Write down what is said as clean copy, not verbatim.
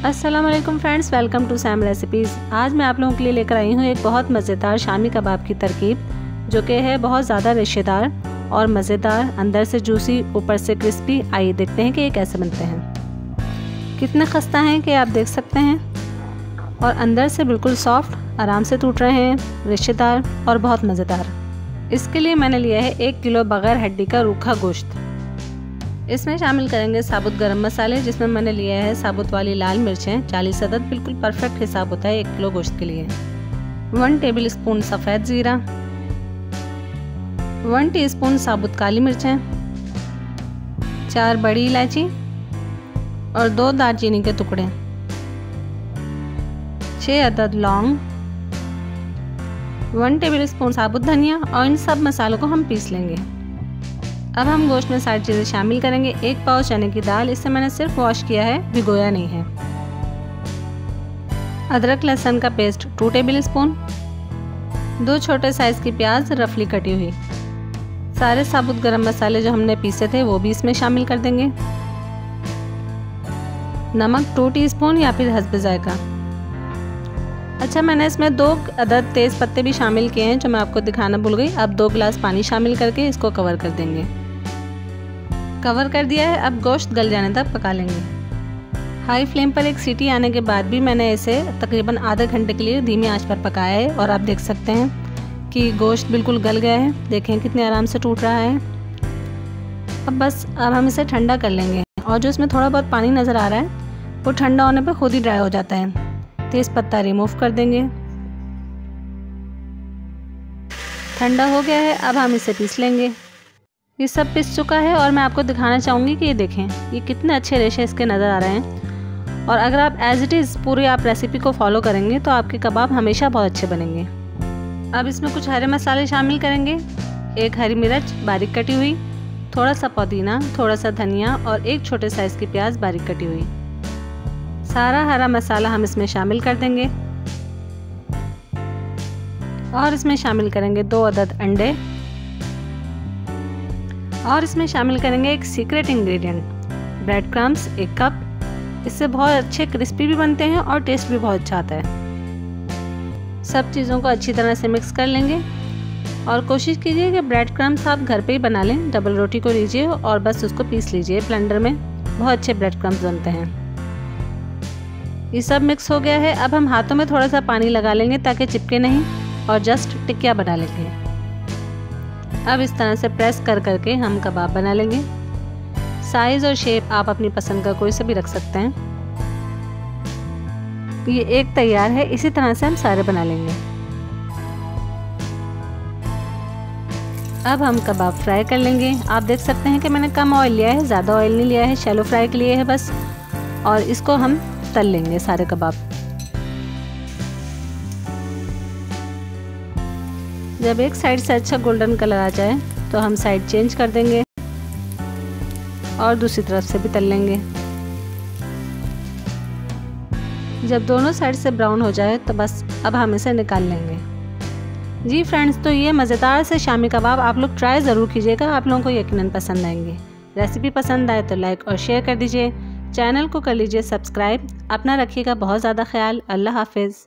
अस्सलाम वालेकुम friends, welcome to Sam recipes. आज मैं आप लोगों के लिए लेकर आई हूँ एक बहुत मज़ेदार शामी कबाब की तरकीब, जो कि है बहुत ज़्यादा रेशेदार और मज़ेदार, अंदर से जूसी ऊपर से क्रिस्पी। आइए देखते हैं कि ये कैसे बनते हैं। कितने खस्ता हैं कि आप देख सकते हैं, और अंदर से बिल्कुल सॉफ्ट, आराम से टूट रहे हैं, रेशेदार और बहुत मज़ेदार। इसके लिए मैंने लिया है 1 किलो बग़ैर हड्डी का रूखा गोश्त। इसमें शामिल करेंगे साबुत गरम मसाले, जिसमें मैंने लिया है साबुत वाली लाल मिर्चें 40 अदद, बिल्कुल परफेक्ट हिसाब होता है 1 किलो गोश्त के लिए। 1 टेबल स्पून सफ़ेद ज़ीरा, 1 टीस्पून साबुत काली मिर्चें, 4 बड़ी इलायची और 2 दालचीनी के टुकड़े, 6 अदद लौंग, 1 टेबल स्पून साबुत धनिया, और इन सब मसालों को हम पीस लेंगे। अब हम गोश्त में सारी चीज़ें शामिल करेंगे। 1 पाव चने की दाल, इसे मैंने सिर्फ वॉश किया है, भिगोया नहीं है। अदरक लहसुन का पेस्ट 2 टेबल स्पून, 2 छोटे साइज़ की प्याज रफली कटी हुई, सारे साबुत गरम मसाले जो हमने पीसे थे वो भी इसमें शामिल कर देंगे। नमक 2 टीस्पून या फिर हस्ब जायका। अच्छा, मैंने इसमें 2 अदद तेज़ पत्ते भी शामिल किए हैं, जो मैं आपको दिखाना भूल गई। अब 2 गिलास पानी शामिल करके इसको कवर कर देंगे। कवर कर दिया है, अब गोश्त गल जाने तक पका लेंगे। हाई फ्लेम पर एक सीटी आने के बाद भी मैंने इसे तकरीबन आधे घंटे के लिए धीमी आंच पर पकाया है, और आप देख सकते हैं कि गोश्त बिल्कुल गल गया है। देखें कितने आराम से टूट रहा है। अब हम इसे ठंडा कर लेंगे, और जो इसमें थोड़ा बहुत पानी नज़र आ रहा है वो ठंडा होने पर खुद ही ड्राई हो जाता है। तेज़ पत्ता रिमूव कर देंगे। ठंडा हो गया है, अब हम इसे पीस लेंगे। ये सब पिस चुका है, और मैं आपको दिखाना चाहूँगी कि ये देखें ये कितने अच्छे रेशे इसके नज़र आ रहे हैं। और अगर आप एज इट इज़ पूरी आप रेसिपी को फॉलो करेंगे तो आपके कबाब हमेशा बहुत अच्छे बनेंगे। अब इसमें कुछ हरे मसाले शामिल करेंगे। 1 हरी मिर्च बारीक कटी हुई, थोड़ा सा पुदीना, थोड़ा सा धनिया और 1 छोटे साइज़ की प्याज बारीक कटी हुई। सारा हरा मसाला हम इसमें शामिल कर देंगे, और इसमें शामिल करेंगे 2 अदद अंडे, और इसमें शामिल करेंगे एक secret ingredient, bread crumbs 1 cup. इससे बहुत अच्छे क्रिस्पी भी बनते हैं और टेस्ट भी बहुत अच्छा आता है। सब चीज़ों को अच्छी तरह से मिक्स कर लेंगे, और कोशिश कीजिए कि ब्रेड क्रम्स आप घर पे ही बना लें। डबल रोटी को लीजिए और बस उसको पीस लीजिए ब्लेंडर में, बहुत अच्छे ब्रेड क्रम्स बनते हैं। ये सब मिक्स हो गया है। अब हम हाथों में थोड़ा सा पानी लगा लेंगे ताकि चिपके नहीं, और जस्ट टिक्किया बना लेंगे। अब इस तरह से प्रेस कर करके हम कबाब बना लेंगे। साइज़ और शेप आप अपनी पसंद का कोई से भी रख सकते हैं। ये एक तैयार है, इसी तरह से हम सारे बना लेंगे। अब हम कबाब फ्राई कर लेंगे। आप देख सकते हैं कि मैंने कम ऑयल लिया है, ज़्यादा ऑयल नहीं लिया है, शैलो फ्राई के लिए है बस। और इसको हम तल लेंगे सारे कबाब। जब एक साइड से अच्छा गोल्डन कलर आ जाए तो हम साइड चेंज कर देंगे, और दूसरी तरफ से भी तल लेंगे। जब दोनों साइड से ब्राउन हो जाए तो बस अब हम इसे निकाल लेंगे। जी फ्रेंड्स, तो ये मज़ेदार से शामी कबाब आप लोग ट्राई ज़रूर कीजिएगा, आप लोगों को यकीनन पसंद आएंगे। रेसिपी पसंद आए तो लाइक और शेयर कर दीजिए, चैनल को कर लीजिए सब्सक्राइब। अपना रखिएगा बहुत ज़्यादा ख्याल। अल्लाह हाफिज़।